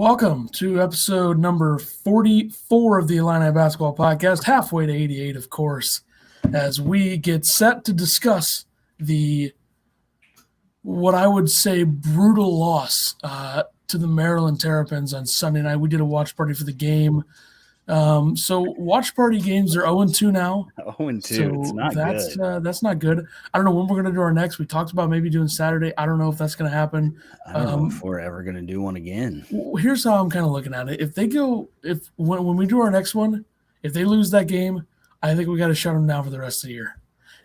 Welcome to episode number 44 of the Illini Basketball Podcast, halfway to 88, of course, as we get set to discuss what I would say brutal loss to the Maryland Terrapins on Sunday night. We did a watch party for the game. So watch party games are 0-2 now. 0-2. So it's not good. That's not good. I don't know when we're going to do our next. We talked about maybe doing Saturday. I don't know if that's going to happen. I don't know if we're ever going to do one again. Here's how I'm kind of looking at it. When we do our next one, if they lose that game, I think we got to shut them down for the rest of the year,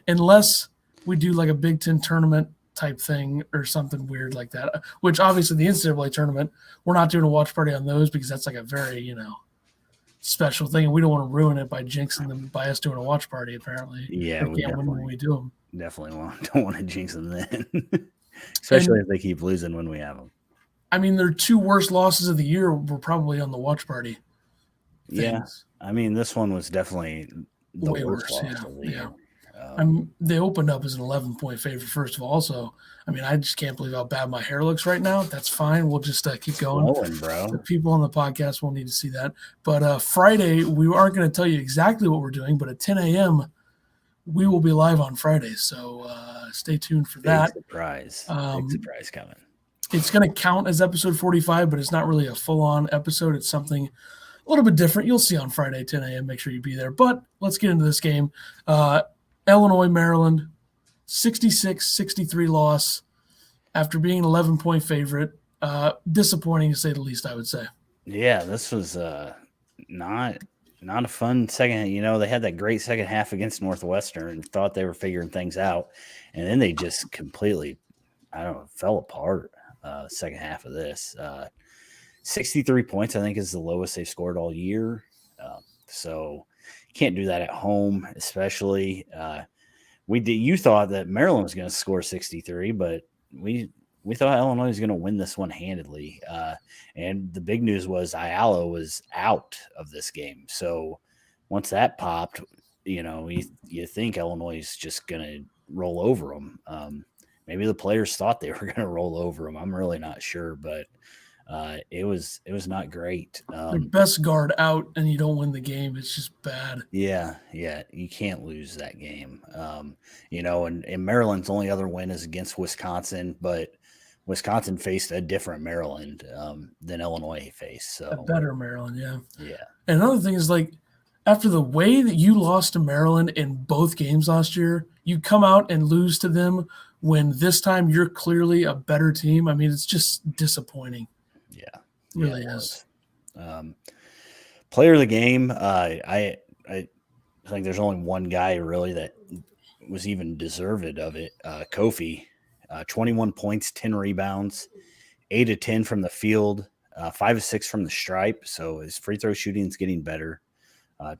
unless we do like a Big Ten tournament type thing or something weird like that. Which obviously the NCAA tournament, we're not doing a watch party on those because that's like a very special thing, and we don't want to ruin it by jinxing them by us doing a watch party. Apparently, yeah, we can't win when we do them. Definitely don't want to jinx them then, especially if they keep losing when we have them. I mean, their two worst losses of the year were probably on the watch party. Yeah, I mean, this one was definitely the way worst worse. loss of the year. They opened up as an 11-point favorite, first of all. So, I mean, I just can't believe how bad my hair looks right now. That's fine. We'll just keep going. Bro. The people on the podcast won't need to see that. But Friday, we aren't going to tell you exactly what we're doing, but at 10 a.m., we will be live on Friday. So stay tuned for that. Big surprise coming. It's going to count as episode 45, but it's not really a full-on episode. It's something a little bit different. You'll see on Friday at 10 a.m. Make sure you be there. But let's get into this game. Illinois, Maryland, 66-63 loss after being an 11-point favorite. Disappointing to say the least, I would say. Yeah, this was not a fun second. They had that great second half against Northwestern and thought they were figuring things out. And then they just completely, fell apart second half of this. 63 points, I think, is the lowest they've scored all year. So can't do that at home, especially. You thought that Maryland was going to score 63, but we thought Illinois was going to win this one handedly. And the big news was Ayala was out of this game. So once that popped, you think Illinois is just going to roll over them. Maybe the players thought they were going to roll over them. I'm really not sure, but it was not great. Their best guard out and you don't win the game. It's just bad. Yeah, you can't lose that game. And Maryland's only other win is against Wisconsin, but Wisconsin faced a different Maryland than Illinois faced. So a better Maryland, yeah. Yeah. And another thing is, after the way that you lost to Maryland in both games last year, you come out and lose to them when this time you're clearly a better team. I mean, it's just disappointing. Yeah, it really is. Player of the game, I think there's only one guy really that was even deserved of it. Kofi, 21 points, 10 rebounds, 8 of 10 from the field, 5 of 6 from the stripe. So his free throw shooting is getting better.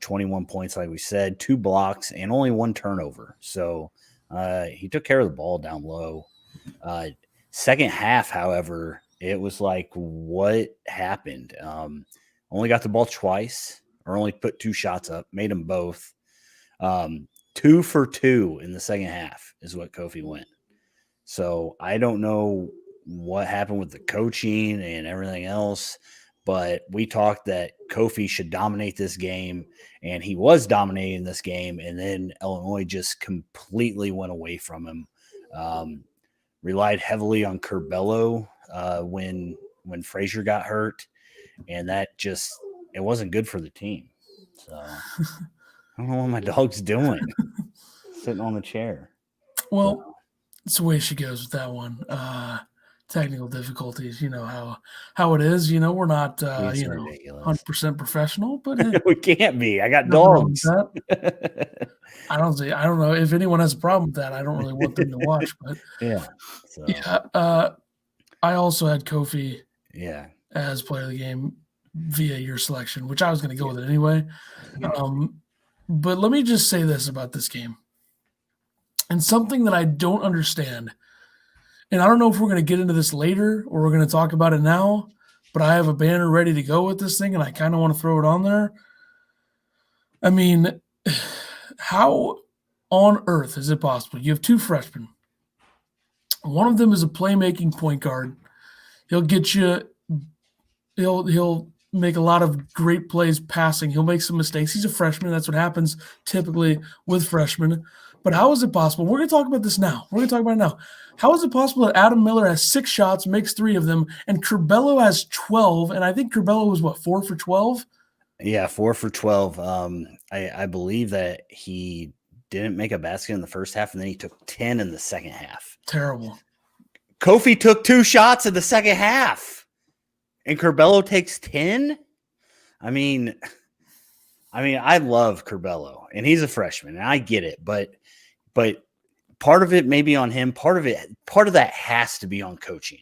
21 points, like we said, 2 blocks, and only 1 turnover. So he took care of the ball down low. Second half, however, it was like, what happened? Only got the ball twice, or only put 2 shots up, made them both. 2 for 2 in the second half is what Kofi went. So I don't know what happened with the coaching and everything else, but we talked that Kofi should dominate this game, and he was dominating this game, and then Illinois just completely went away from him. Relied heavily on Curbelo when Frazier got hurt, and that it wasn't good for the team. So I don't know what my dog's doing, sitting on the chair. Well, it's the way she goes with that one. Technical difficulties, you know how it is. We're not 100% professional, but we can't be. I got dogs. I don't know if anyone has a problem with that. I don't really want them to watch, but yeah. I also had Kofi as player of the game via your selection, which I was going to go with it anyway. But let me just say this about this game, and something that I don't understand. And I don't know if we're going to get into this later or we're going to talk about it now, but I have a banner ready to go with this thing, and I kind of want to throw it on there. I mean, how on earth is it possible? You have 2 freshmen. One of them is a playmaking point guard. He'll get you He'll make a lot of great plays passing. He'll make some mistakes. He's a freshman. That's what happens typically with freshmen. But how is it possible? We're going to talk about this now. We're going to talk about it now. How is it possible that Adam Miller has 6 shots, makes 3 of them, and Curbelo has 12? And I think Curbelo was, 4 for 12? Yeah, 4 for 12. I believe that he didn't make a basket in the first half, and then he took 10 in the second half. Terrible. Kofi took 2 shots in the second half, and Curbelo takes 10? I mean, I love Curbelo, and he's a freshman, and I get it, but part of it may be on him. Part of that has to be on coaching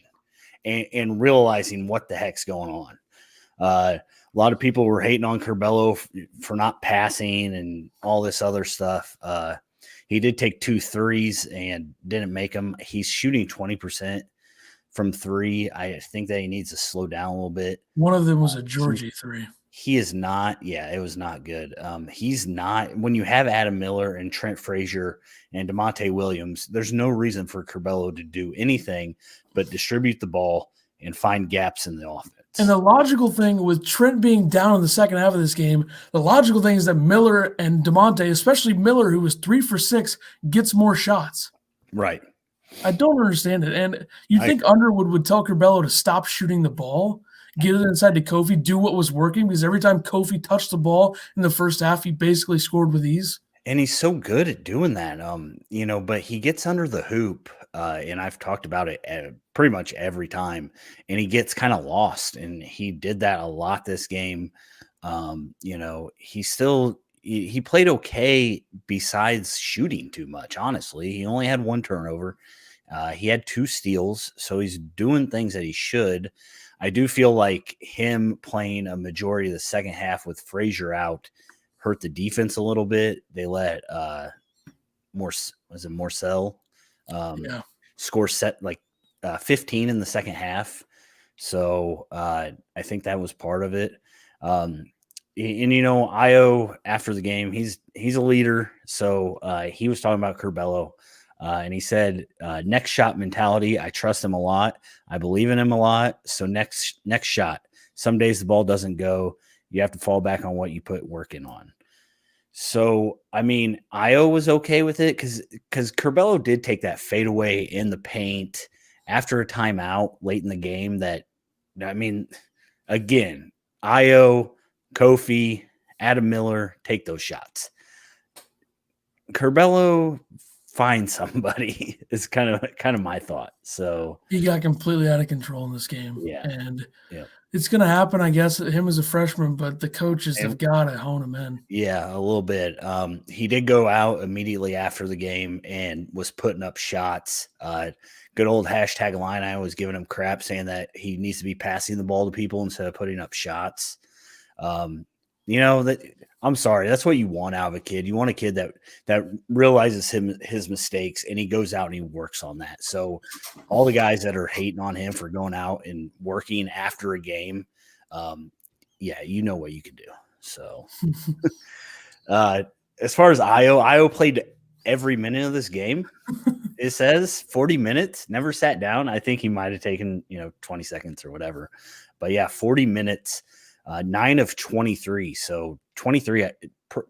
and realizing what the heck's going on. A lot of people were hating on Curbelo for not passing and all this other stuff. He did take 2 threes and didn't make them. He's shooting 20% from 3. I think that he needs to slow down a little bit. One of them was a Georgie 3. He is not. Yeah, it was not good. He's not. When you have Adam Miller and Trent Frazier and DeMonte Williams, there's no reason for Curbelo to do anything but distribute the ball and find gaps in the offense. And the logical thing with Trent being down in the second half of this game, the logical thing is that Miller and DeMonte, especially Miller, who was 3 for 6, gets more shots. Right. I don't understand it. And you think Underwood would tell Curbelo to stop shooting the ball, get it inside to Kofi, do what was working, because every time Kofi touched the ball in the first half, he basically scored with ease. And he's so good at doing that, but he gets under the hoop, and I've talked about it pretty much every time, and he gets kind of lost, and he did that a lot this game. He played okay besides shooting too much, honestly. He only had 1 turnover. He had 2 steals, so he's doing things that he should. I do feel like him playing a majority of the second half with Frazier out hurt the defense a little bit. They let Morcell score set 15 in the second half. So I think that was part of it. Io after the game, he's a leader. So he was talking about Curbelo. And he said, next shot mentality. I trust him a lot. I believe in him a lot. So next shot. Some days the ball doesn't go. You have to fall back on what you put working on. So, Io was okay with it because Curbelo did take that fadeaway in the paint after a timeout late in the game again, Io, Kofi, Adam Miller, take those shots. Curbelo, find somebody is kind of my thought. So he got completely out of control in this game. Yeah. And it's going to happen, I guess, him as a freshman, but the coaches have got to hone him in. Yeah, a little bit. He did go out immediately after the game and was putting up shots. Good old hashtag line. I was giving him crap saying that he needs to be passing the ball to people instead of putting up shots. I'm sorry. That's what you want out of a kid. You want a kid that realizes his mistakes and he goes out and he works on that. So all the guys that are hating on him for going out and working after a game, you know what you can do. So as far as Io played every minute of this game. It says 40 minutes, never sat down. I think he might have taken, 20 seconds or whatever. But yeah, 40 minutes, 9 of 23. So 23,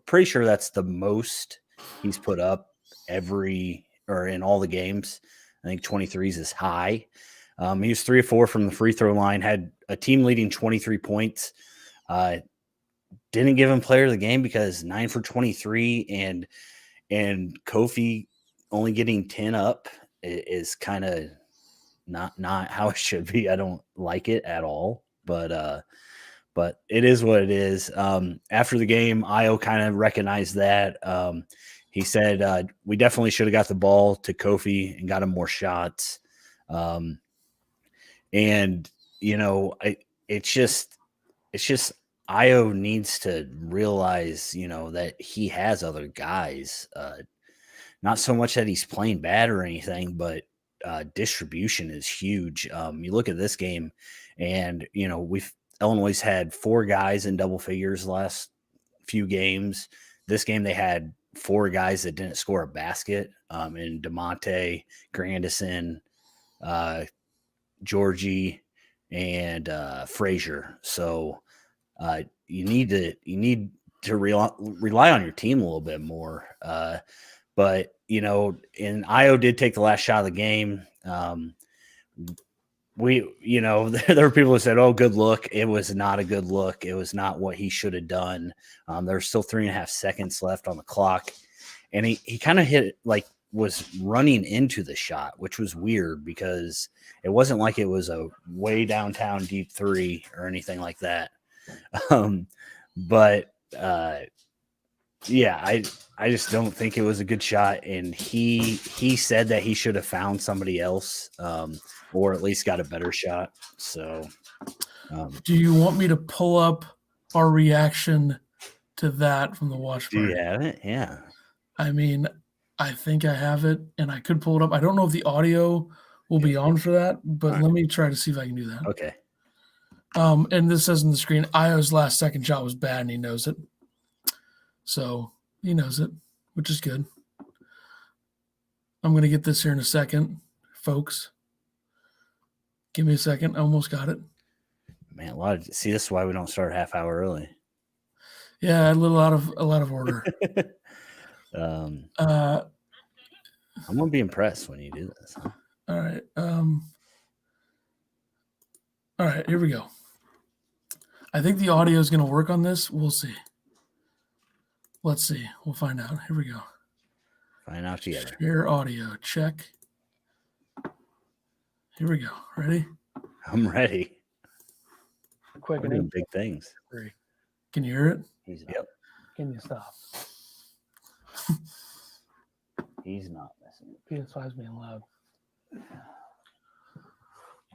pretty sure that's the most he's put up in all the games. I think 23 is his high. He was 3 of 4 from the free throw line, had a team leading 23 points. Didn't give him player of the game because 9 for 23 and Kofi only getting 10 up is kind of not how it should be. I don't like it at all, but it is what it is. After the game, Io kind of recognized that. He said, we definitely should have got the ball to Kofi and got him more shots. It's just Io needs to realize, that he has other guys. Not so much that he's playing bad or anything, but distribution is huge. You look at this game, and Illinois had 4 guys in double figures the last few games. This game they had 4 guys that didn't score a basket. In DeMonte, Grandison, Georgie, and Frazier. So you need to rely on your team a little bit more. But and Io did take the last shot of the game. There were people who said, "Oh, good look." It was not a good look. It was not what he should have done. There's still 3.5 seconds left on the clock, and he kind of was running into the shot, which was weird because it wasn't like it was a way downtown deep three or anything like that. I just don't think it was a good shot, and he said that he should have found somebody else, or at least got a better shot. So, do you want me to pull up our reaction to that from the watch party? Do you have it? Yeah. I mean, I think I have it, and I could pull it up. I don't know if the audio will be on for that, but let me try to see if I can do that. Okay. And this says on the screen, Io's last second shot was bad, and he knows it. So he knows it, which is good. I'm going to get this here in a second, folks. Give me a second. I almost got it. Man, this is why we don't start half hour early. Yeah, a lot of order. I'm gonna be impressed when you do this. Huh? All right. All right, here we go. I think the audio is going to work on this. We'll see. Let's see. We'll find out. Here we go. Find out together. Share audio. Check. Here we go. Ready? I'm ready. Quick. We're doing big things. Can you hear it? Yep. Can you stop? He's not listening. PS5's being loud.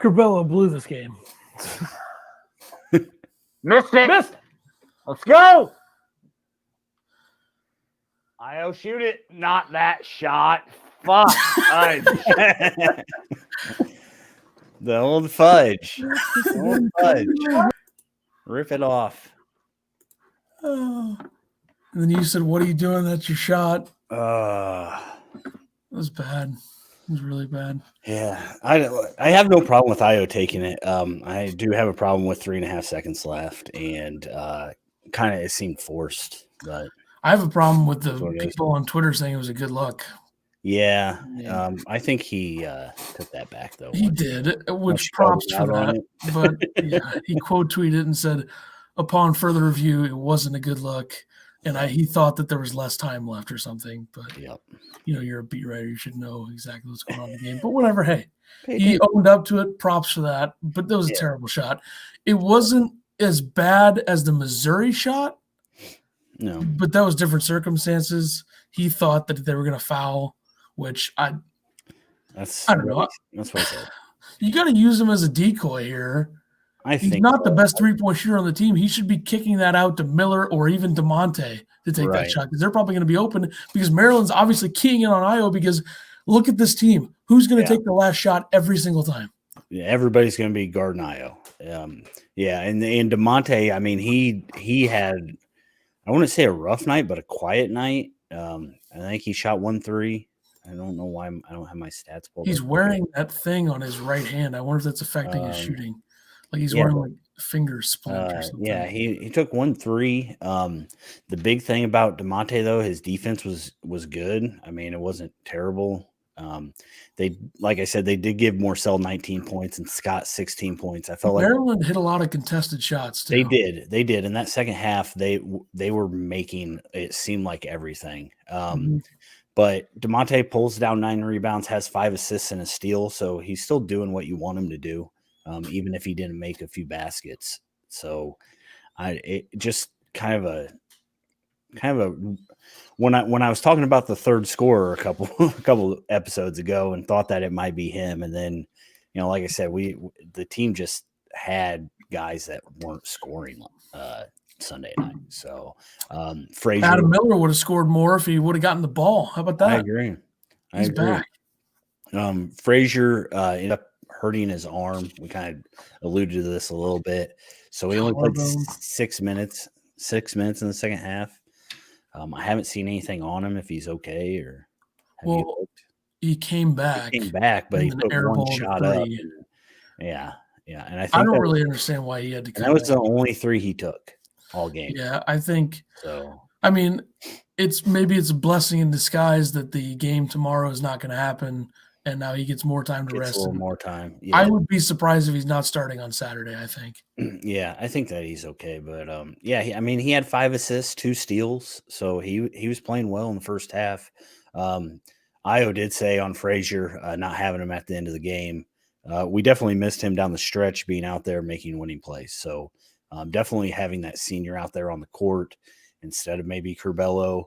Corbello blew this game. Missed it. Let's go. Io, shoot it. Not that shot. Fuck. The old fudge. Rip it off. Oh. And then you said, "What are you doing? That's your shot." That was bad. It was really bad. Yeah, I have no problem with Io taking it. I do have a problem with 3.5 seconds left, and kind of it seemed forced. But I have a problem with the people on Twitter saying it was a good look. Yeah. I think he took that back though. He did, which props for that. But yeah, he quote tweeted and said, "Upon further review, it wasn't a good look." And he thought that there was less time left or something. But you're a beat writer, you should know exactly what's going on in the game. But whatever, hey, he owned up to it. Props for that. But that was a terrible shot. It wasn't as bad as the Missouri shot. No, but that was different circumstances. He thought that they were going to foul, which I don't know. That's what I said. You got to use him as a decoy here. He's not the best 3-point shooter on the team. He should be kicking that out to Miller or even DeMonte to take that shot because they're probably going to be open because Maryland's obviously keying in on Io because look at this team. Who's going to take the last shot every single time? Yeah, everybody's going to be guarding Io. And DeMonte, I mean, he had, I wouldn't say a rough night, but a quiet night. I think he shot 1 3. I don't know why I don't have my stats pulled. He's wearing that thing on his right hand. I wonder if that's affecting his shooting. Like he's wearing like finger splint or something. Yeah, he took 1 3. The big thing about DeMonte though, his defense was good. I mean, it wasn't terrible. They, like I said, they did give Morcell 19 points and Scott 16 points. I felt Maryland hit a lot of contested shots too. They did. In that second half, they were making it seem like everything. But DeMonte pulls down 9 rebounds, has 5 assists and a steal, so he's still doing what you want him to do. Even if he didn't make a few baskets. So it just kind of a when I was talking about the third scorer a couple episodes ago and thought that it might be him, and then like I said, the team just had guys that weren't scoring Sunday night. So Frazier, Adam Miller would have scored more if he would have gotten the ball. How about that? I agree. He's back. Frazier ended up hurting his arm. We kind of alluded to this a little bit. So he only played 6 minutes in the second half. I haven't seen anything on him if he's okay or. He came back. But he put one shot up. And, Yeah, and I I think don't that really understand why he had to and that come was back. the only 3 he took all game. Yeah, I think So, I mean, maybe it's a blessing in disguise that the game tomorrow is not gonna happen, and now he gets more time to gets a rest, little and more time. I Yeah. would be surprised if he's not starting on Saturday, I think. Yeah, I think that he's okay, but, yeah, I mean, he had 5 assists, 2 steals, so he was playing well in the first half. Um, Io did say on Frazier, not having him at the end of the game, we definitely missed him down the stretch being out there making winning plays, so, definitely having that senior out there on the court instead of maybe Curbelo,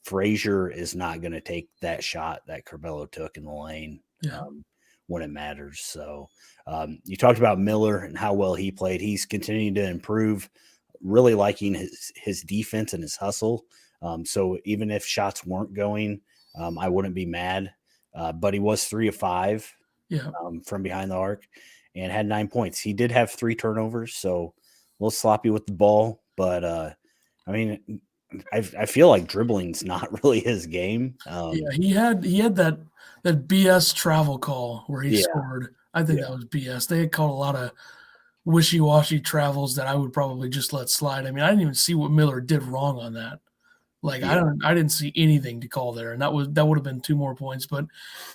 Frazier is not gonna take that shot that Curbelo took in the lane, Yeah. um, when it matters, so you talked about Miller and how well he played. He's continuing to improve. Really liking his defense and his hustle. So even if shots weren't going, I wouldn't be mad. But he was 3 of 5 Yeah. from behind the arc and had 9 points. He did have 3 turnovers, so a little sloppy with the ball. But I mean, I feel like dribbling's not really his game. Yeah, he had that BS travel call where he Yeah, scored. I think yeah, that was BS. They had called a lot of wishy-washy travels that I would probably just let slide. I mean, I didn't even see what Miller did wrong on that. Like, yeah. I didn't see anything to call there, and that would have been 2 more points, but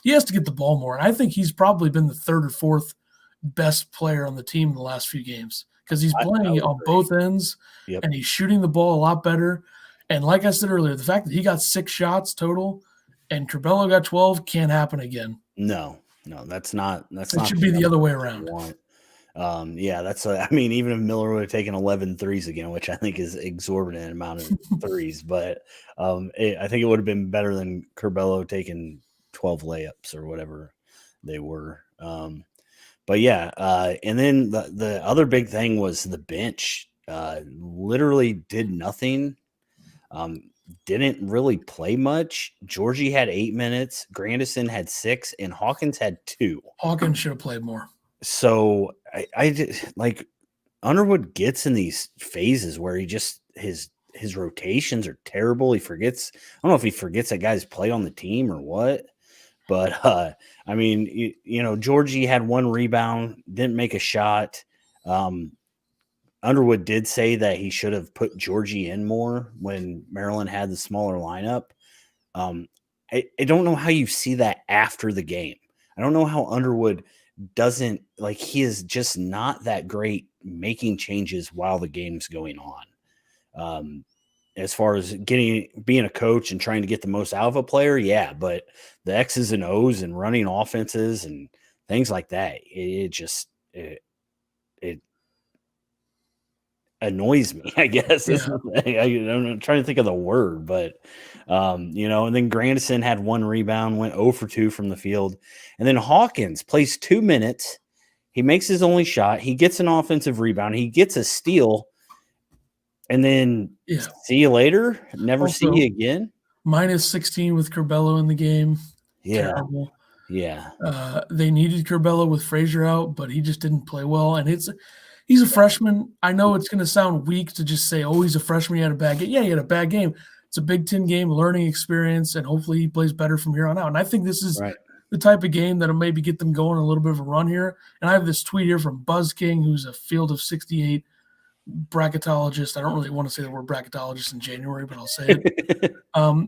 he has to get the ball more, and I think he's probably been the 3rd or 4th best player on the team in the last few games because he's I playing would on agree. both ends, Yep. and he's shooting the ball a lot better, and like I said earlier, the fact that he got 6 shots total and Curbelo got 12 can't happen again. No, no, that's It not should the be the numbers other way that you around. want. Yeah, I mean, even if Miller would have taken 11 threes again, which I think is exorbitant amount of threes, but I think it would have been better than Curbelo taking 12 layups or whatever they were. But yeah, and then the other big thing was the bench. Literally did nothing. Um, didn't really play much. Georgie had 8 minutes, Grandison had 6, and Hawkins had 2. Hawkins should have played more. So like Underwood gets in these phases where he just his rotations are terrible. He forgets. I don't know if he forgets that guys play on the team or what. But I mean, Georgie had 1 rebound, didn't make a shot. Underwood did say that he should have put Georgie in more when Maryland had the smaller lineup. Um, I don't know how you see that after the game. I don't know how Underwood doesn't like he is just not that great making changes while the game's going on. As far as being a coach and trying to get the most out of a player, yeah, but the X's and O's and running offenses and things like that, it annoys me, I guess. Is Yeah. the thing. I'm trying to think of the word, but and then Grandison had 1 rebound, went 0 for 2 from the field, and then Hawkins plays 2 minutes. He makes his only shot. He gets an offensive rebound. He gets a steal, and then Yeah. see you later. Never see you Also, again. minus 16 with Curbelo in the game. Yeah, Terrible. yeah, They needed Curbelo with Frazier out, but he just didn't play well. And he's a freshman. I know it's going to sound weak to just say, "Oh, he's a freshman. He had a bad game." Yeah, he had a bad game. It's a Big Ten game, learning experience, and hopefully he plays better from here on out. And I think this is right. the type of game that'll maybe get them going a little bit of a run here. And I have this tweet here from Buzz King, who's a Field of 68 bracketologist. I don't really want to say the word bracketologist in January, but I'll say it.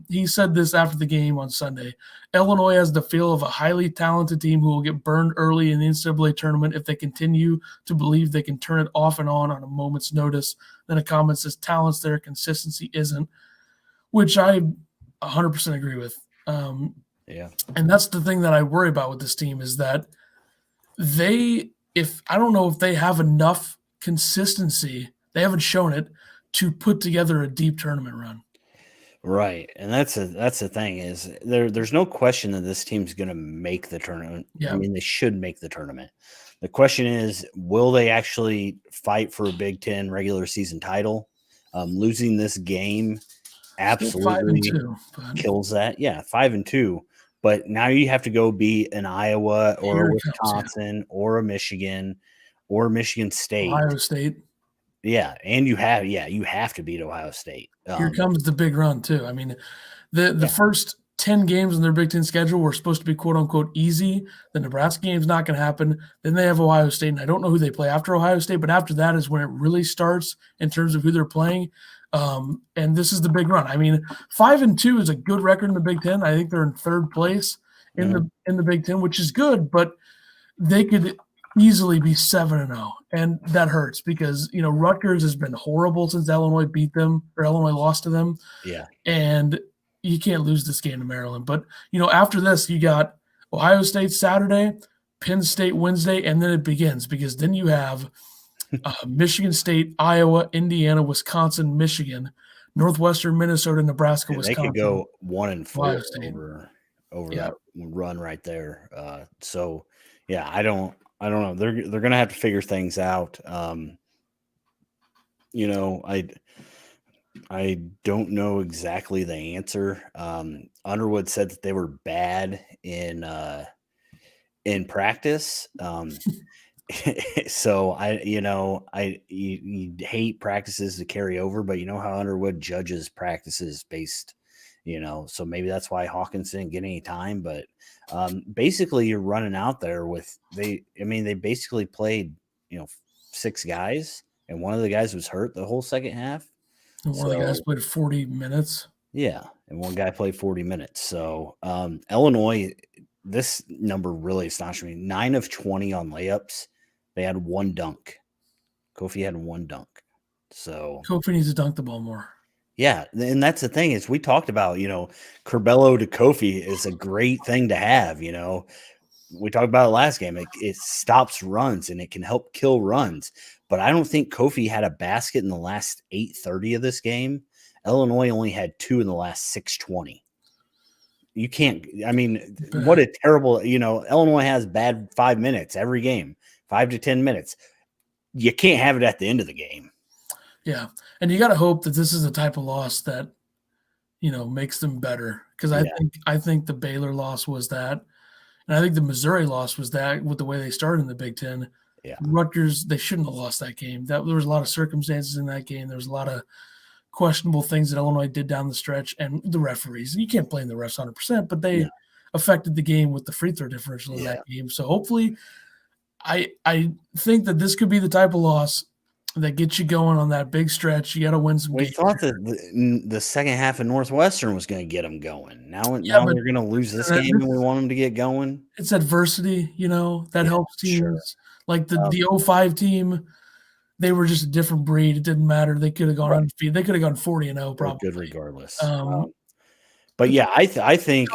He said this after the game on Sunday. Illinois has the feel of a highly talented team who will get burned early in the NCAA tournament if they continue to believe they can turn it off and on a moment's notice. Then a comment says, talent's there, consistency isn't, which I 100% agree with. Yeah. And that's the thing that I worry about with this team is that I don't know if they have enough consistency, they haven't shown it, to put together a deep tournament run. Right, and that's the thing is there's no question that this team's going to make the tournament. Yeah. I mean, they should make the tournament. The question is, will they actually fight for a Big Ten regular season title? Losing this game absolutely 5-2, but kills that. Yeah, 5-2. But now you have to go beat an Iowa or here a it comes, Wisconsin or a Michigan or Michigan State. Ohio State. Yeah, and you have to beat Ohio State. Here comes the big run too. I mean, the Yeah. first 10 games in their Big Ten schedule were supposed to be quote unquote easy. The Nebraska game's not going to happen. Then they have Ohio State, and I don't know who they play after Ohio State, but after that is when it really starts in terms of who they're playing. And this is the big run. I mean, 5-2 is a good record in the Big Ten. I think they're in third place in the Big Ten, which is good, but they could easily be 7-0, and that hurts because Rutgers has been horrible since Illinois beat them or Illinois lost to them. Yeah, and you can't lose this game to Maryland. But after this, you got Ohio State Saturday, Penn State Wednesday, and then it begins because then you have Michigan State, Iowa, Indiana, Wisconsin, Michigan, Northwestern, Minnesota, Nebraska, Wisconsin. They could go 1-4 over that run right there. So yeah, I don't know. They're gonna have to figure things out. I don't know exactly the answer. Underwood said that they were bad in practice. So you hate practices to carry over, but you know how Underwood judges practices based, so maybe that's why Hawkins didn't get any time. But basically, you're running out there with they basically played 6 guys, and one of the guys was hurt the whole second half. And one of the guys played 40 minutes. Yeah, and one guy played 40 minutes. So Illinois, this number really astonished me. 9 of 20 on layups. They had 1 dunk. Kofi had 1 dunk. So Kofi needs to dunk the ball more. Yeah, and that's the thing is we talked about, Curbelo to Kofi is a great thing to have, We talked about it last game. It stops runs and it can help kill runs. But I don't think Kofi had a basket in the last 8:30 of this game. Illinois only had 2 in the last 6:20. You can't – what a terrible – Illinois has bad 5 minutes every game, 5 to 10 minutes. You can't have it at the end of the game. Yeah, and you got to hope that this is the type of loss that, makes them better. Because I think the Baylor loss was that, and I think the Missouri loss was that with the way they started in the Big Ten. Yeah, Rutgers, they shouldn't have lost that game. There was a lot of circumstances in that game. There was a lot of questionable things that Illinois did down the stretch, and the referees. And you can't blame the refs 100%, but they affected the game with the free throw differential in that game. So hopefully, I think that this could be the type of loss that gets you going on that big stretch. You got to win some games. We thought that the second half of Northwestern was going to get them going. Now we're going to lose this game and we want them to get going. It's adversity, that helps teams. Sure. Like the 05 team, they were just a different breed. It didn't matter. They could have gone undefeated. They could have gone 40-0 probably. Good regardless. But yeah, I think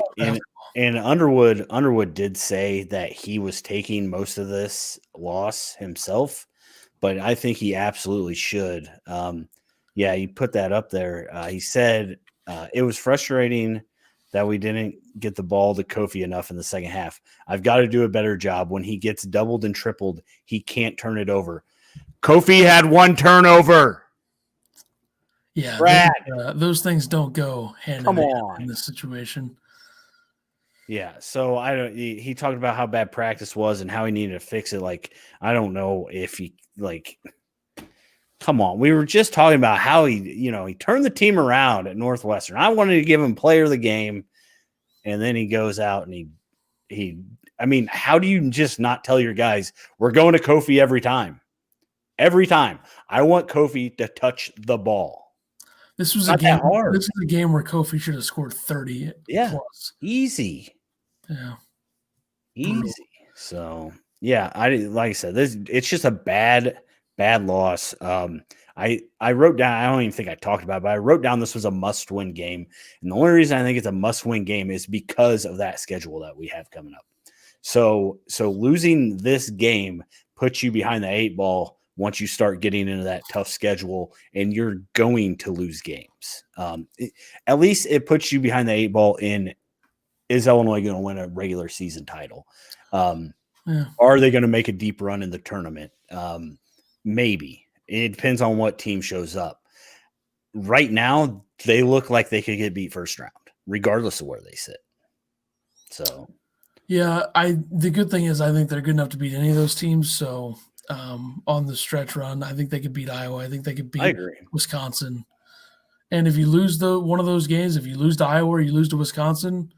and Underwood did say that he was taking most of this loss himself. But I think he absolutely should. You put that up there. He said it was frustrating that we didn't get the ball to Kofi enough in the second half. I've got to do a better job. When he gets doubled and tripled, he can't turn it over. Kofi had 1 turnover. Yeah, those things don't go hand in hand in this situation. Yeah, so he talked about how bad practice was and how he needed to fix it. Like, I don't know if he come on. We were just talking about how he turned the team around at Northwestern. I wanted to give him player of the game, and then he goes out and how do you just not tell your guys we're going to Kofi every time? Every time. I want Kofi to touch the ball. This was a game. This is a game where Kofi should have scored 30 plus. Easy. Yeah. Easy. So yeah, like I said, it's just a bad loss. I wrote down, I don't even think I talked about it, but I wrote down this was a must-win game. And the only reason I think it's a must-win game is because of that schedule that we have coming up. So losing this game puts you behind the 8 ball once you start getting into that tough schedule, and you're going to lose games. At least it puts you behind the 8 ball in, is Illinois going to win a regular season title? Are they going to make a deep run in the tournament? Maybe. It depends on what team shows up. Right now, they look like they could get beat first round, regardless of where they sit. So, yeah, the good thing is I think they're good enough to beat any of those teams. So, on the stretch run, I think they could beat Iowa. I think they could beat Wisconsin. And if you lose one of those games, if you lose to Iowa or you lose to Wisconsin,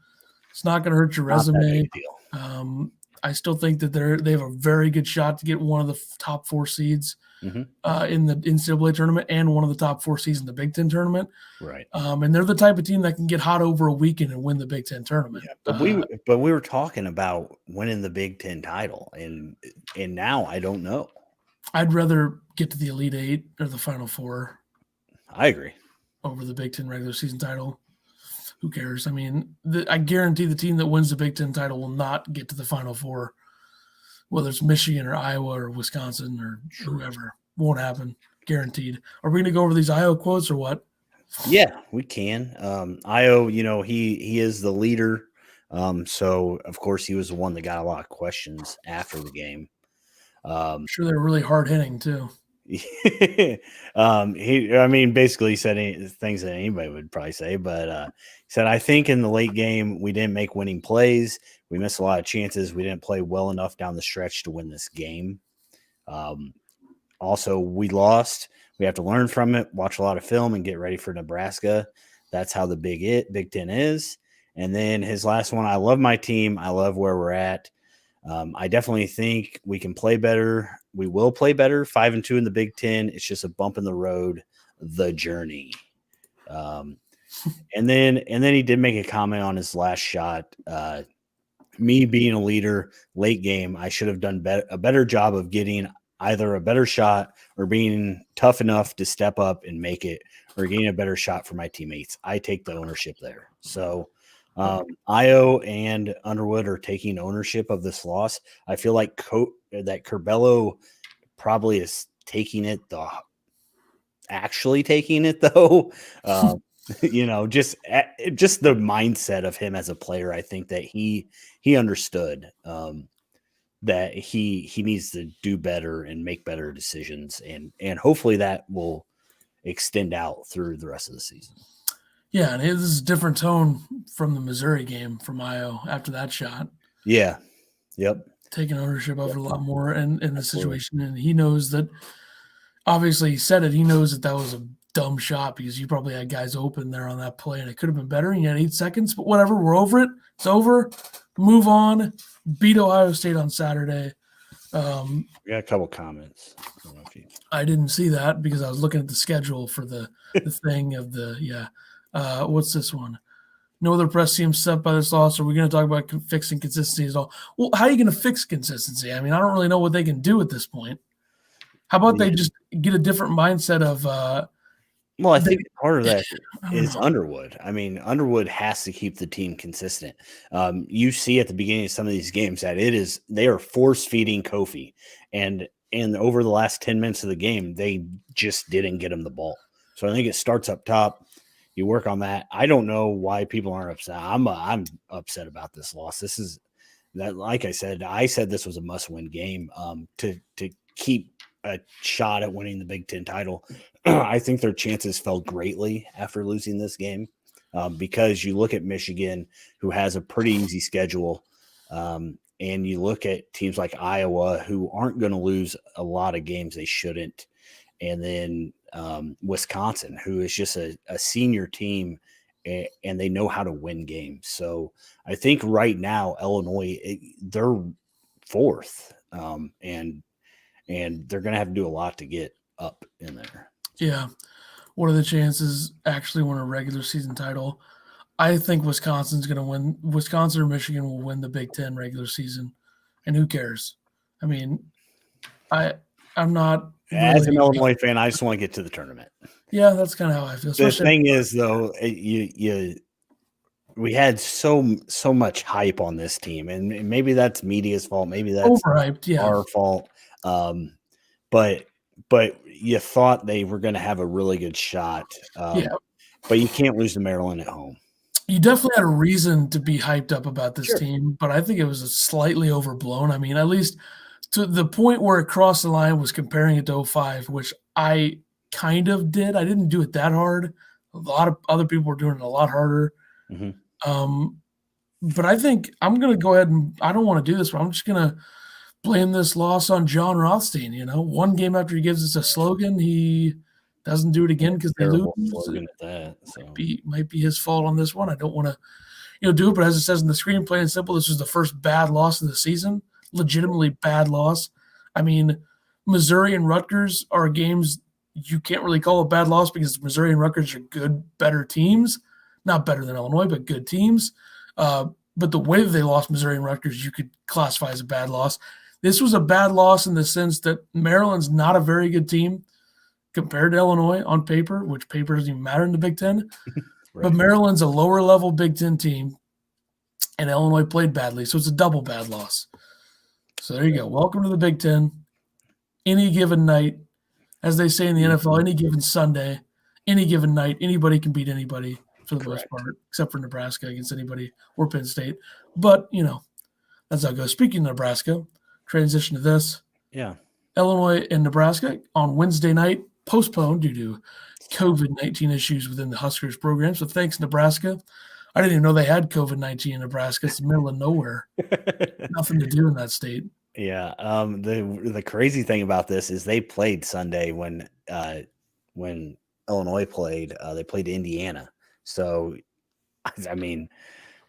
it's not going to hurt your Not that big resume. a deal. I still think that they have a very good shot to get one of the top 4 seeds in the NCAA tournament and one of the top 4 seeds in the Big Ten tournament. Right. And they're the type of team that can get hot over a weekend and win the Big Ten tournament. Yeah, but we were talking about winning the Big Ten title, and now I don't know. I'd rather get to the Elite Eight or the Final Four. I agree. Over the Big Ten regular season title. Who cares? I mean, I guarantee the team that wins the Big Ten title will not get to the Final Four, whether it's Michigan or Iowa or Wisconsin or whoever. Won't happen. Guaranteed. Are we going to go over these Iowa quotes or what? Yeah, we can. Io, he is the leader. So of course he was the one that got a lot of questions after the game. I'm sure they're really hard hitting too. Basically said things that anybody would probably say, but he said, I think in the late game, we didn't make winning plays. We missed a lot of chances. We didn't play well enough down the stretch to win this game. Also, we lost. We have to learn from it, watch a lot of film, and get ready for Nebraska. That's how the Big Ten is. And then his last one, I love my team. I love where we're at. I definitely think we can play better. We will play better. 5-2 in the Big Ten. It's just a bump in the road, the journey. And then he did make a comment on his last shot. Me being a leader, late game, I should have done a better job of getting either a better shot or being tough enough to step up and make it, or getting a better shot for my teammates. I take the ownership there. So Io and Underwood are taking ownership of this loss. I feel like that Curbelo probably is taking it, actually taking it though. Just the mindset of him as a player. I think that he understood that he needs to do better and make better decisions, and hopefully that will extend out through the rest of the season. Yeah, and this is a different tone from the Missouri game from Io after that shot. Yeah. Yep. Taking ownership of it a lot more in the situation. And he knows that, obviously he said it, he knows that was a dumb shot because you probably had guys open there on that play and it could have been better. And you had 8 seconds, but whatever, we're over it. It's over. Move on. Beat Ohio State on Saturday. We got a couple comments. I didn't see that because I was looking at the schedule for the thing of what's this one? No other press team set by this loss. Are we going to talk about fixing consistency at all? Well, how are you going to fix consistency? I mean, I don't really know what they can do at this point. How about they just get a different mindset of I think part of that is Underwood. I mean, Underwood has to keep the team consistent. You see at the beginning of some of these games that they are force feeding Kofi, and over the last 10 minutes of the game, they just didn't get him the ball. So I think it starts up top. You work on that. I don't know why people aren't upset. I'm upset about this loss. This is that, like I said this was a must-win game to keep a shot at winning the Big Ten title. I think their chances fell greatly after losing this game because you look at Michigan, who has a pretty easy schedule, and you look at teams like Iowa, who aren't going to lose a lot of games they shouldn't, and then Wisconsin, who is just a senior team, and they know how to win games. So I think right now Illinois, they're fourth, and they're going to have to do a lot to get up in there. Yeah. What are the chances actually win a regular season title? I think Wisconsin's going to win. Wisconsin or Michigan will win the Big Ten regular season, and who cares? I mean, I'm not. As an Illinois fan, I just want to get to the tournament. Yeah, that's kind of how I feel. The thing is, though, we had so much hype on this team, and maybe that's media's fault. Maybe that's overhyped. Yeah, our fault. But you thought they were going to have a really good shot. But you can't lose to Maryland at home. You definitely had a reason to be hyped up about this team, but I think it was slightly overblown. I mean, at least to the point where it crossed the line was comparing it to 05, which I kind of did. I didn't do it that hard. A lot of other people were doing it a lot harder. Mm-hmm. But I think I'm going to go ahead and I don't want to do this, but I'm just going to blame this loss on John Rothstein. One game after he gives us a slogan, he doesn't do it again because they lose. Slogan at that, so. Might be his fault on this one. I don't want to, do it, but as it says in the screen, plain and simple, this was the first bad loss of the season, legitimately bad loss. I mean, Missouri and Rutgers are games you can't really call a bad loss because Missouri and Rutgers are good, better teams. Not better than Illinois, but good teams. But the way that they lost Missouri and Rutgers, you could classify as a bad loss. This was a bad loss in the sense that Maryland's not a very good team compared to Illinois on paper, which paper doesn't even matter in the Big Ten. Right. But Maryland's a lower-level Big Ten team, and Illinois played badly, so it's a double bad loss. So there you go. Welcome to the Big Ten. Any given night, as they say in the NFL, any given Sunday, any given night, anybody can beat anybody for the most part, except for Nebraska against anybody or Penn State. But, that's how it goes. Speaking of Nebraska, transition to this. Yeah. Illinois and Nebraska on Wednesday night, postponed due to COVID-19 issues within the Huskers program. So thanks, Nebraska. I didn't even know they had COVID-19 in Nebraska. It's the middle of nowhere. Nothing to do in that state. Yeah. The crazy thing about this is they played Sunday when Illinois played. They played Indiana. So, I mean,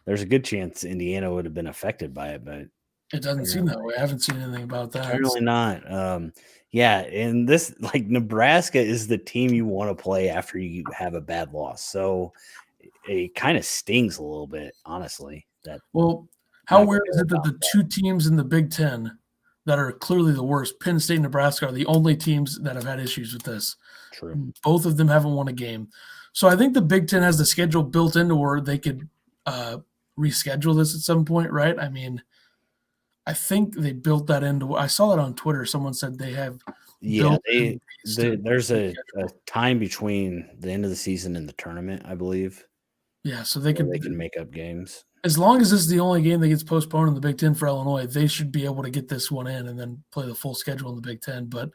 there's a good chance Indiana would have been affected by it, but it doesn't seem that way. I haven't seen anything about that. Apparently not. Yeah, and this, Nebraska is the team you want to play after you have a bad loss. So it kind of stings a little bit, honestly. How weird is it that the two teams in the Big Ten that are clearly the worst, Penn State and Nebraska, are the only teams that have had issues with this? True. Both of them haven't won a game. So I think the Big Ten has the schedule built into where they could reschedule this at some point, right? I mean, I think they built that into – I saw that on Twitter. Someone said they have – Yeah, there's a time between the end of the season and the tournament, I believe. Yeah, so they can make up games. As long as this is the only game that gets postponed in the Big Ten for Illinois, they should be able to get this one in and then play the full schedule in the Big Ten. But,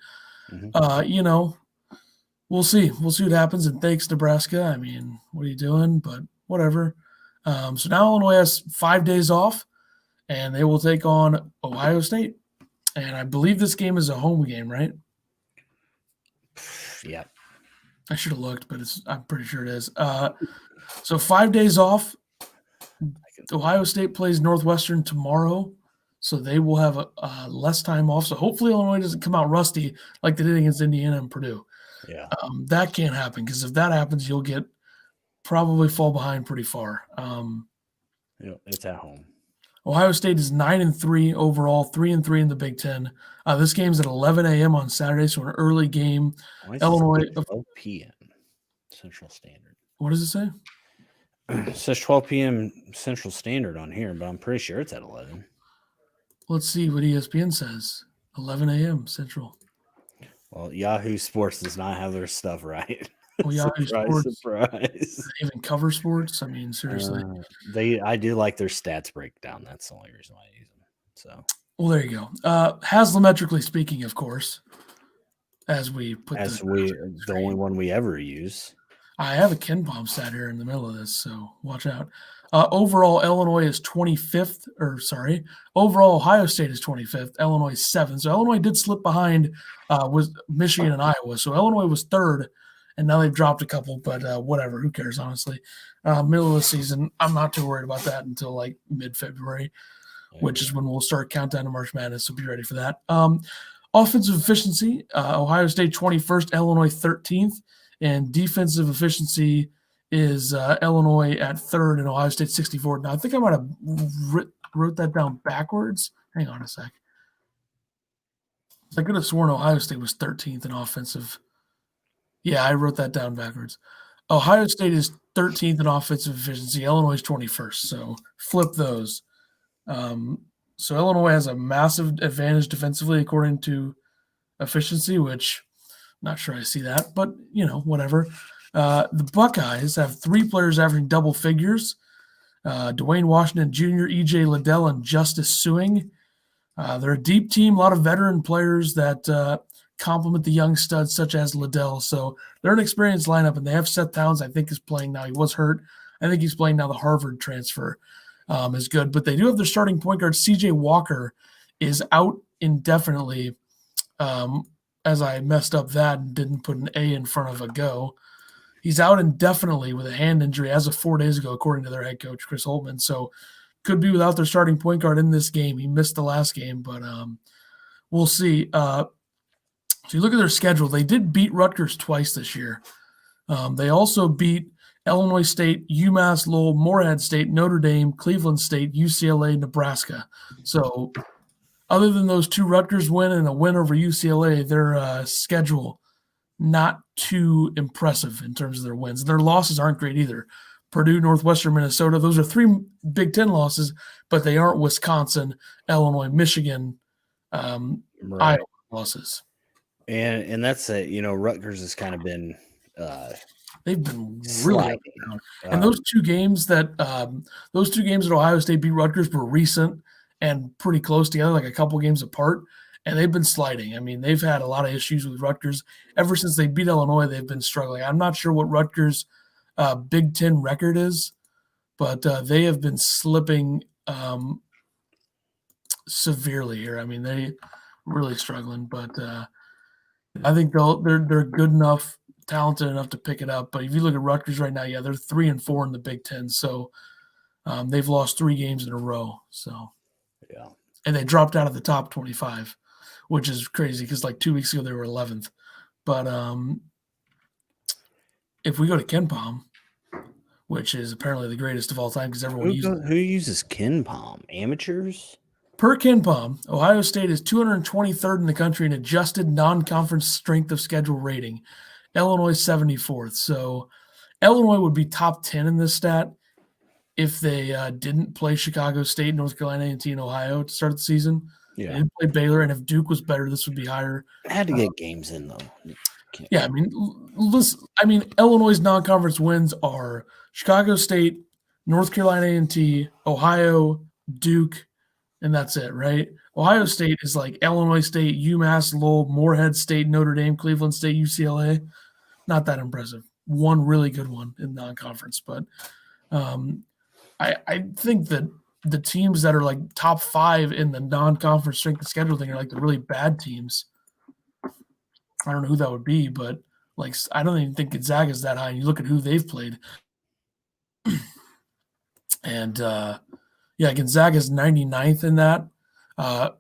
we'll see. We'll see what happens. And thanks, Nebraska. I mean, what are you doing? But whatever. So now Illinois has 5 days off, and they will take on Ohio State. And I believe this game is a home game, right? Yeah. I should have looked, but I'm pretty sure it is. So 5 days off. Ohio State plays Northwestern tomorrow, so they will have less time off. So hopefully Illinois doesn't come out rusty like they did against Indiana and Purdue. Yeah. That can't happen because if that happens, you'll probably fall behind pretty far. It's at home. Ohio State is 9-3 overall, 3-3 in the Big Ten. This game's at 11 a.m. on Saturday, so an early game. Illinois 12 p.m. Central Standard. What does it say? It says 12 p.m. Central Standard on here, but I'm pretty sure it's at 11. Let's see what ESPN says. 11 a.m. Central. Well, Yahoo Sports does not have their stuff right. Well, Yahoo Sports. Surprise. Do they even cover sports? I mean, seriously. I do like their stats breakdown. That's the only reason why I use them. So. Well, there you go. Haslametrically speaking, of course, the only one we ever use. I have a Ken Palm stat here in the middle of this, so watch out. Overall, Illinois is 25th, overall, Ohio State is 25th, Illinois is 7th. So Illinois did slip behind with Michigan and Iowa. So Illinois was 3rd, and now they've dropped a couple, but whatever, who cares, honestly. Middle of the season, I'm not too worried about that until like mid-February, which is when we'll start countdown to March Madness, so be ready for that. Offensive efficiency, Ohio State 21st, Illinois 13th. And defensive efficiency is Illinois at 3rd and Ohio State 64th. Now, I think I might have wrote that down backwards. Hang on a sec. I could have sworn Ohio State was 13th in offensive. Yeah, I wrote that down backwards. Ohio State is 13th in offensive efficiency. Illinois is 21st. So flip those. So Illinois has a massive advantage defensively according to efficiency, which – not sure I see that, but, whatever. The Buckeyes have 3 players averaging double figures. Dwayne Washington Jr., E.J. Liddell, and Justice Suing. They're a deep team, a lot of veteran players that complement the young studs such as Liddell. So they're an experienced lineup, and they have Seth Towns, I think, is playing now. He was hurt. I think he's playing now. The Harvard transfer is good. But they do have their starting point guard, C.J. Walker, is out indefinitely as I messed up that and didn't put an A in front of a go. He's out indefinitely with a hand injury as of 4 days ago, according to their head coach, Chris Holtman. So could be without their starting point guard in this game. He missed the last game, but we'll see. So you look at their schedule. They did beat Rutgers twice this year. They also beat Illinois State, UMass Lowell, Morehead State, Notre Dame, Cleveland State, UCLA, Nebraska. So other than those 2 Rutgers win and a win over UCLA, their schedule not too impressive in terms of their wins. Their losses aren't great either. Purdue, Northwestern, Minnesota, those are 3 Big Ten losses, but they aren't Wisconsin, Illinois, Michigan, Iowa losses. And that's Rutgers has kind of been they've been really up and down. And those 2 games that Ohio State beat Rutgers were recent and pretty close together, like a couple games apart. And they've been sliding. I mean, they've had a lot of issues with Rutgers. Ever since they beat Illinois, they've been struggling. I'm not sure what Rutgers' Big Ten record is, but they have been slipping severely here. I mean, they really struggling. But I think they're good enough, talented enough to pick it up. But if you look at Rutgers right now, yeah, they're 3-4 in the Big Ten. So they've lost 3 games in a row. So yeah, and they dropped out of the top 25. Which is crazy because like 2 weeks ago they were 11th. But if we go to KenPom, which is apparently the greatest of all time because everyone who uses KenPom? Amateurs? Per KenPom, Ohio State is 223rd in the country in adjusted non-conference strength of schedule rating. Illinois 74th. So Illinois would be top 10 in this stat if they didn't play Chicago State, North Carolina, A&T, and Ohio to start the season. Yeah. They didn't play Baylor, and if Duke was better, this would be higher. I had to get games in, though. Yeah, I mean, listen, Illinois' non-conference wins are Chicago State, North Carolina A&T, Ohio, Duke, and that's it, right? Ohio State is like Illinois State, UMass, Lowell, Morehead State, Notre Dame, Cleveland State, UCLA. Not that impressive. One really good one in non-conference, but I think that the teams that are like top 5 in the non-conference strength of schedule thing are like the really bad teams. I don't know who that would be, but like I don't even think Gonzaga is that high. And you look at who they've played, and Gonzaga is 99th in that.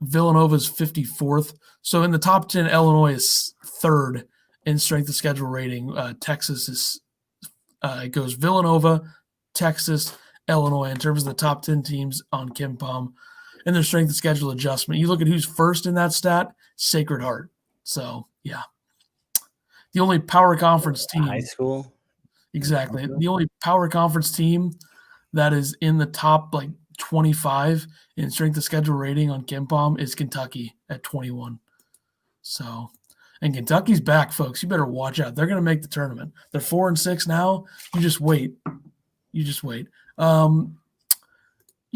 Villanova is 54th. So in the top 10, Illinois is 3rd in strength of schedule rating. Texas is it goes Villanova, Texas, Illinois in terms of the top 10 teams on KenPom and their strength of schedule adjustment. You look at who's first in that stat, Sacred Heart. So, yeah. The only power conference team. High school? Exactly. The only power conference team that is in the top, 25 in strength of schedule rating on KenPom is Kentucky at 21. So, and Kentucky's back, folks. You better watch out. They're going to make the tournament. They're 4-6 now. You just wait. You'll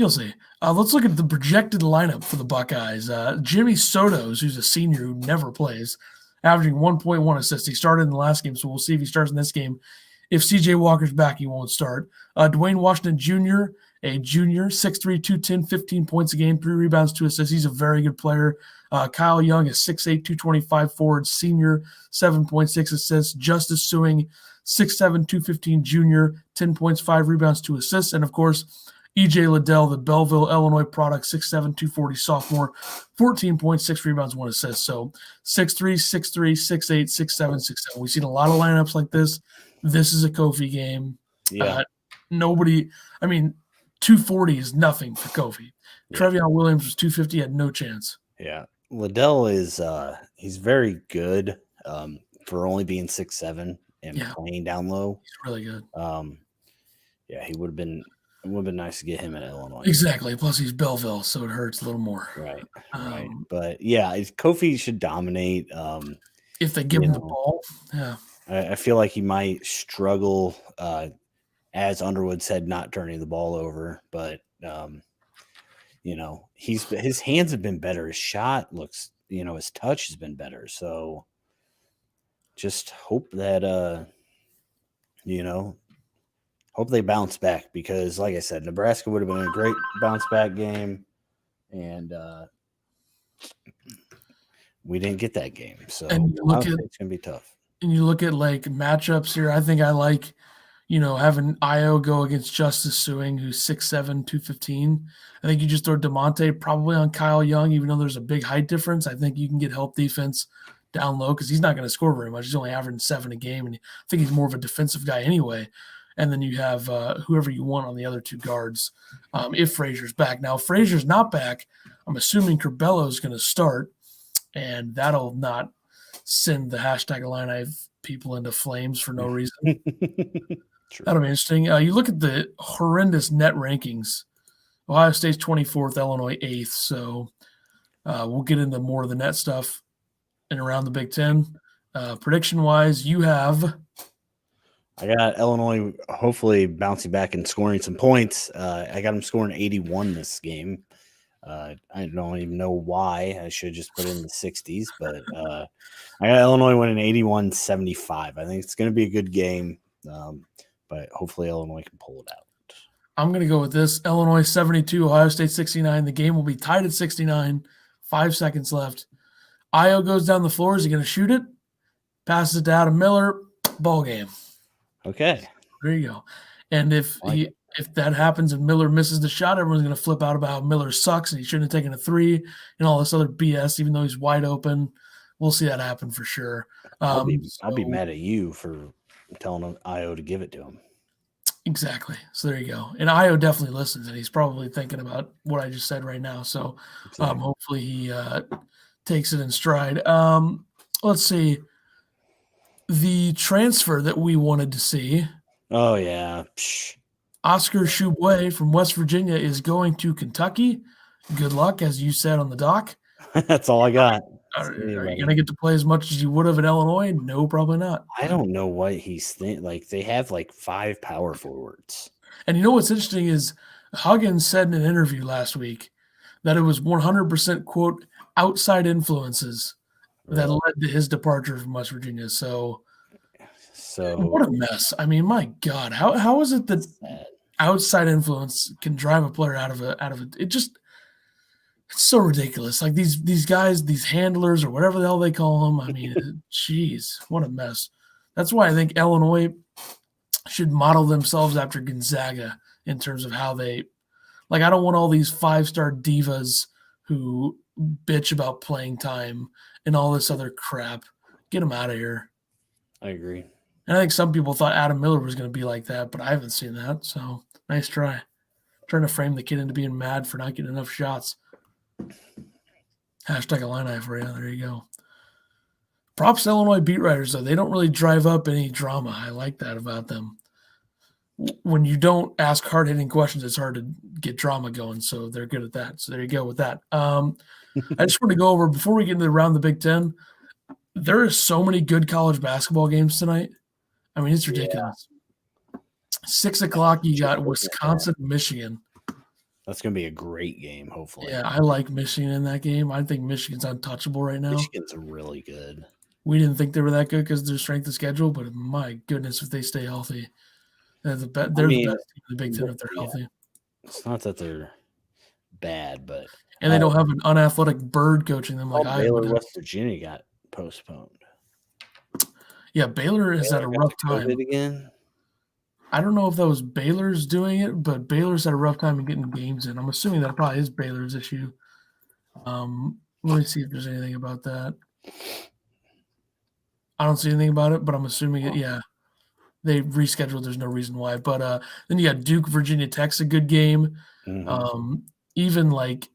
see. Let's look at the projected lineup for the Buckeyes. Jimmy Sotos, who's a senior who never plays, averaging 1.1 assists. He started in the last game, so we'll see if he starts in this game. If CJ Walker's back, he won't start. Dwayne Washington Jr., a junior, 6'3", 210, 15 points a game, 3 rebounds, 2 assists. He's a very good player. Kyle Young is 6'8", 225 forward, senior, 7.6 assists. Justice Sewing, 6'7", 215 junior, 10 points, 5 rebounds, 2 assists. And, of course, E.J. Liddell, the Belleville, Illinois product, 6'7", 240 sophomore, 14 points, 6 rebounds, 1 assist. So 6'3", 6'3", 6'8", 6'7", 6'7". We've seen a lot of lineups like this. This is a Kofi game. Yeah. 240 is nothing for Kofi. Yeah. Trevion Williams was 250, had no chance. Yeah. Liddell is he's very good for only being 6'7" and playing down low. He's really good. He would have been. It would have been nice to get him in Illinois. Exactly. Plus, he's Belleville, so it hurts a little more. Right. Right. But Kofi should dominate. If they give him the ball, yeah. I feel like he might struggle, as Underwood said, not turning the ball over. But his hands have been better. His shot looks, his touch has been better. So just hope that hope they bounce back because, like I said, Nebraska would have been a great bounce back game. And we didn't get that game. So And Ohio State's going to be tough. And you look at like matchups here. I think I like, having Io go against Justice Suing, who's 6'7", 215. I think you just throw DeMonte probably on Kyle Young, even though there's a big height difference. I think you can get help defense down low because he's not going to score very much. He's only averaging 7 a game, and I think he's more of a defensive guy anyway. And then you have whoever you want on the other two guards if Frazier's back. Now, if Frazier's not back, I'm assuming Curbelo is going to start, and that'll not send the hashtag Illini people into flames for no reason. That'll be interesting. You look at the horrendous net rankings. Ohio State's 24th, Illinois 8th. So we'll get into more of the net stuff and around the Big Ten. Prediction-wise, you have – I got Illinois hopefully bouncing back and scoring some points. I got them scoring 81 this game. I don't even know why. I should just put it in the 60s, but I got Illinois winning 81-75. I think it's going to be a good game, but hopefully Illinois can pull it out. I'm going to go with this. Illinois 72, Ohio State 69. The game will be tied at 69, 5 seconds left. Io goes down the floor. Is he going to shoot it? Passes it to Adam Miller. Ball game. Okay. There you go. And if that happens and Miller misses the shot, everyone's going to flip out about how Miller sucks and he shouldn't have taken a three and all this other BS, even though he's wide open. We'll see that happen for sure. I'll be mad at you for telling Io to give it to him. Exactly. So there you go. And Io definitely listens, and he's probably thinking about what I just said right now. So hopefully he takes it in stride. Let's see. The transfer that we wanted to see. Oh, yeah. Psh. Oscar Tshiebwe from West Virginia is going to Kentucky. Good luck, as you said on the doc. That's all I got. Are you going to get to play as much as you would have in Illinois? No, probably not. I don't know what he's thinking. Like, they have like 5 power forwards. And you know what's interesting is Huggins said in an interview last week that it was 100%, quote, outside influences that led to his departure from West Virginia. So what a mess. I mean, my God, how is it that outside influence can drive a player out of it? It's so ridiculous. Like these guys, these handlers or whatever the hell they call them. I mean, geez, what a mess. That's why I think Illinois should model themselves after Gonzaga in terms of how they – like I don't want all these 5-star divas who bitch about playing time and all this other crap. Get them out of here. I agree. And I think some people thought Adam Miller was going to be like that, but I haven't seen that. So nice try. Trying to frame the kid into being mad for not getting enough shots. Hashtag Illini for you. There you go. Props to Illinois beat writers, though. They don't really drive up any drama. I like that about them. When you don't ask hard-hitting questions, it's hard to get drama going, so they're good at that. So there you go with that. I just want to go over, before we get into the Big Ten, there are so many good college basketball games tonight. I mean, it's ridiculous. Yeah. 6 o'clock, you got Wisconsin, Michigan. That's going to be a great game, hopefully. Yeah, I like Michigan in that game. I think Michigan's untouchable right now. Michigan's really good. We didn't think they were that good because of their strength of schedule, but my goodness, if they stay healthy, they're the best team in the Big Ten if they're healthy. It's not that they're bad, but – and they don't have an unathletic bird coaching them like I would. West Virginia got postponed. Yeah, Baylor is at a rough time. Again? I don't know if that was Baylor's doing it, but Baylor's had a rough time in getting games in. I'm assuming that probably is Baylor's issue. Let me see if there's anything about that. I don't see anything about it, but I'm assuming it. Yeah, they rescheduled. There's no reason why. But then you got Duke, Virginia Tech's a good game. Mm-hmm. Even like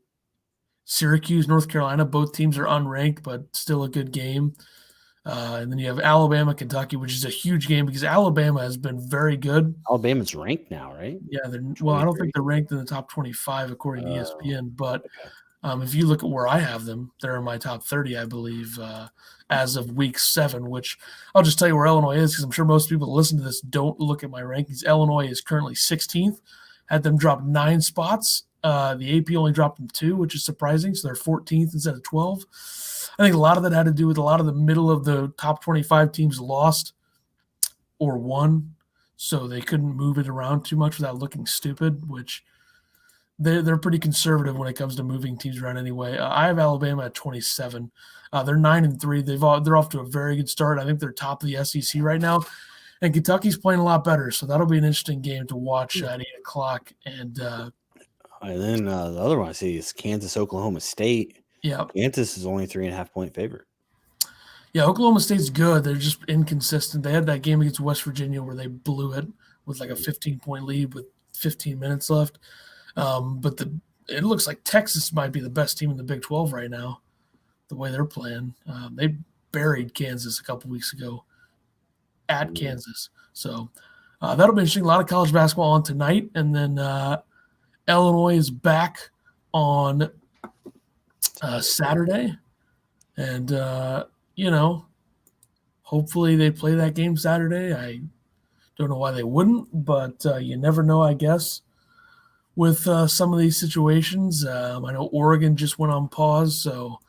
Syracuse, North Carolina, both teams are unranked, but still a good game. And then you have Alabama, Kentucky, which is a huge game because Alabama has been very good. Alabama's ranked now, right? Yeah. Well, I don't think they're ranked in the top 25 according to ESPN, but if you look at where I have them, they're in my top 30, I believe, as of week 7, which I'll just tell you where Illinois is because I'm sure most people that listen to this don't look at my rankings. Illinois is currently 16th. Had them drop 9 spots. The AP only dropped them 2, which is surprising. So they're 14th instead of 12. I think a lot of that had to do with a lot of the middle of the top 25 teams lost or won, so they couldn't move it around too much without looking stupid, which they're pretty conservative when it comes to moving teams around anyway. I have Alabama at 27. They're 9-3. They're off to a very good start. I think they're top of the SEC right now, and Kentucky's playing a lot better. So that'll be an interesting game to watch at 8:00. And then the other one I see is Kansas, Oklahoma State. yeah, Kansas is only 3.5-point favorite. Yeah, Oklahoma State's good. They're just inconsistent. They had that game against West Virginia where they blew it with like a 15-point lead with 15 minutes left. But it looks like Texas might be the best team in the Big 12 right now, the way they're playing. They buried Kansas a couple weeks ago at Kansas. So that'll be interesting. A lot of college basketball on tonight. And then Illinois is back on Saturday. And hopefully they play that game Saturday. I don't know why they wouldn't, but you never know, I guess, with some of these situations. I know Oregon just went on pause, so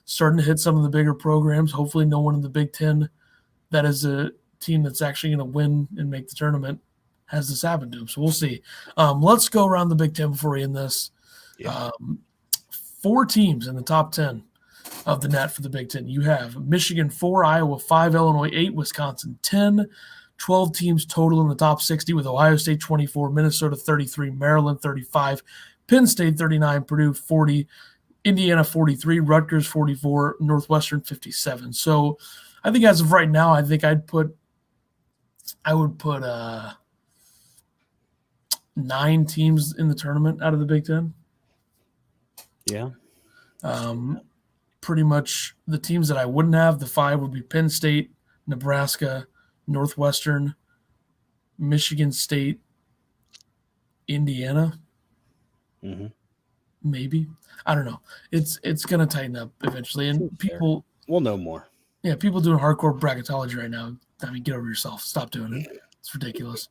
starting to hit some of the bigger programs. Hopefully no one in the Big Ten that is a team that's actually going to win and make the tournament has this happen to them. So we'll see. Let's go around the Big Ten before we end this. Yeah. 4 teams in the top 10 of the net for the Big Ten. You have Michigan 4, Iowa 5, Illinois 8, Wisconsin 10, 12 teams total in the top 60 with Ohio State 24, Minnesota 33, Maryland 35, Penn State 39, Purdue 40, Indiana 43, Rutgers 44, Northwestern 57. So I think as of right now, I think I would put 9 teams in the tournament out of the Big Ten. Yeah. Pretty much the teams that I wouldn't have, the 5 would be Penn State, Nebraska, Northwestern, Michigan State, Indiana. Mm-hmm. Maybe. I don't know. It's going to tighten up eventually. And people – we'll know more. Yeah, people doing hardcore bracketology right now. I mean, get over yourself. Stop doing it. It's ridiculous.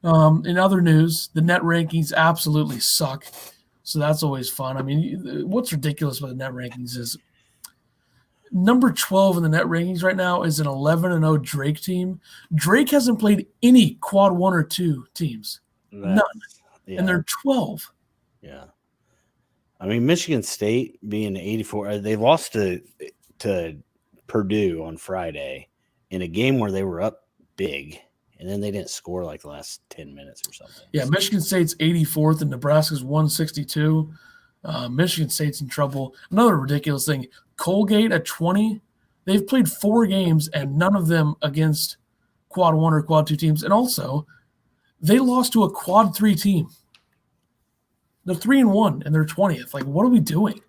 In other news, the net rankings absolutely suck. So that's always fun. I mean, what's ridiculous about the net rankings is number 12 in the net rankings right now is an 11-0 Drake team. Drake hasn't played any quad 1 or 2 teams. None. Yeah. And they're 12. Yeah. I mean, Michigan State being 84, they lost to Purdue on Friday in a game where they were up big, and then they didn't score like the last 10 minutes or something. Yeah, Michigan State's 84th and Nebraska's 162. Michigan State's in trouble. Another ridiculous thing, Colgate at 20. They've played 4 games and none of them against quad 1 or quad 2 teams. And also, they lost to a quad 3 team. They're 3-1 and they're 20th. Like, what are we doing?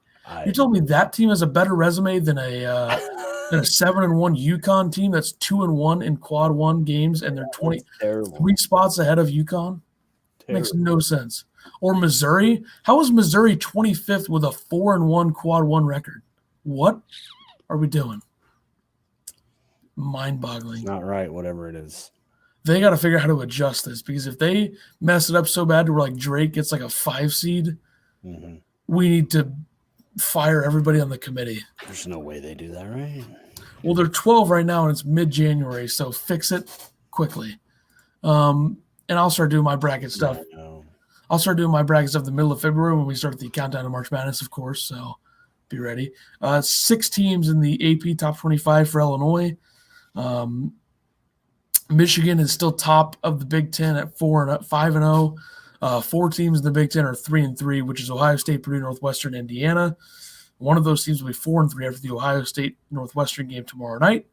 You told me that team has a better resume than a 7-1 UConn team that's 2-1 in quad 1 games and they're 23 spots ahead of UConn? Makes no sense. Or Missouri. How is Missouri 25th with a 4-1 quad 1 record? What are we doing? Mind-boggling. It's not right, whatever it is. They got to figure out how to adjust this because if they mess it up so bad to where like Drake gets like a 5 seed, we need to fire everybody on the committee. There's no way they do that, right? Well, they're 12 right now and it's mid-January, so fix it quickly. And I'll start doing my bracket stuff. I'll start doing my bracket stuff in the middle of February when we start the countdown to March Madness, of course, so be ready. 6 teams in the AP top 25 for Illinois. Michigan is still top of the Big Ten at 5-0. 4 teams in the Big Ten are 3-3, which is Ohio State, Purdue, Northwestern, Indiana. One of those teams will be 4-3 after the Ohio State Northwestern game tomorrow night,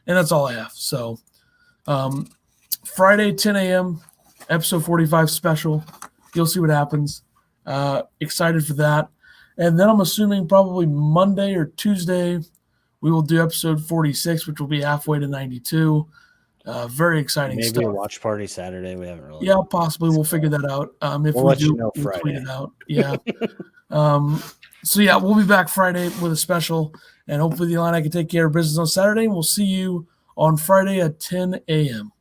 and that's all I have. So, Friday 10 a.m. episode 45 special. You'll see what happens. Excited for that, and then I'm assuming probably Monday or Tuesday we will do episode 46, which will be halfway to 92. Very exciting stuff. Maybe a watch party Saturday. We haven't really. Yeah, possibly. We'll figure that out. If we'll we let do, you know we'll Friday. tweet it out. Yeah. So, yeah, we'll be back Friday with a special, and hopefully the Illini can take care of business on Saturday, and we'll see you on Friday at 10 a.m.